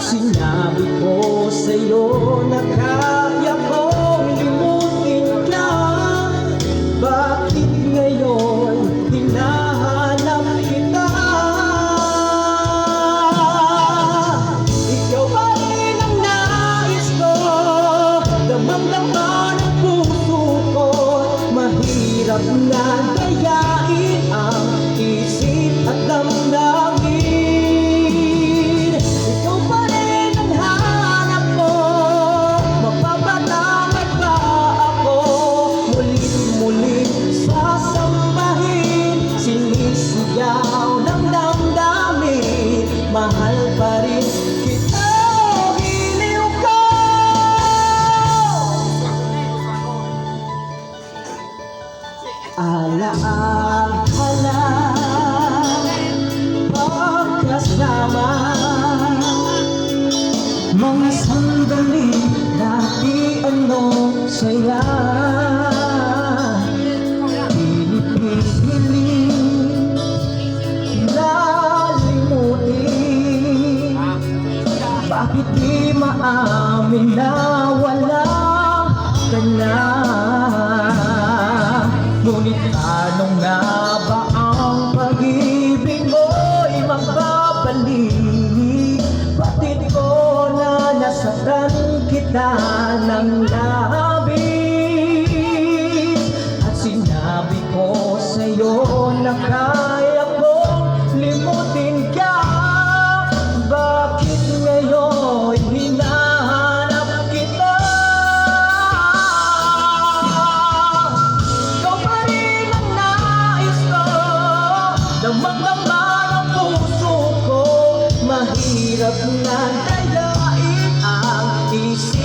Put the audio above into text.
Sinabi ko sa'yo na kaya kong limutin ka. Bakit ngayon hinahanap kita? Ikaw pa rin ang nais ko, damang-dama ng puso ko. Mahirap na gayain ang isip at damdamin. Ikaw pa rin ang hanap ko, mapapatawad ba ako? Mulit-mulit sasambahin, sinisiyaw ng damdamin. Mahal pa rin kita, giliw ko. Alaala pagkasama, mga sandali dati ano saya. Pinipiling lalimutin, bakit di maamin na wala ka na? Ngunit anong nga ba ang pag-ibig mo'y magbabalik? Batid ko na nasaktan kita ng labis, at sinabi ko sa'yo na kaya kong limutin ka. Bakit ngayon hinahanap kita? Ikaw pa rin ang nais ko, damang-dama ng puso ko. Mahirap na dayain ang isip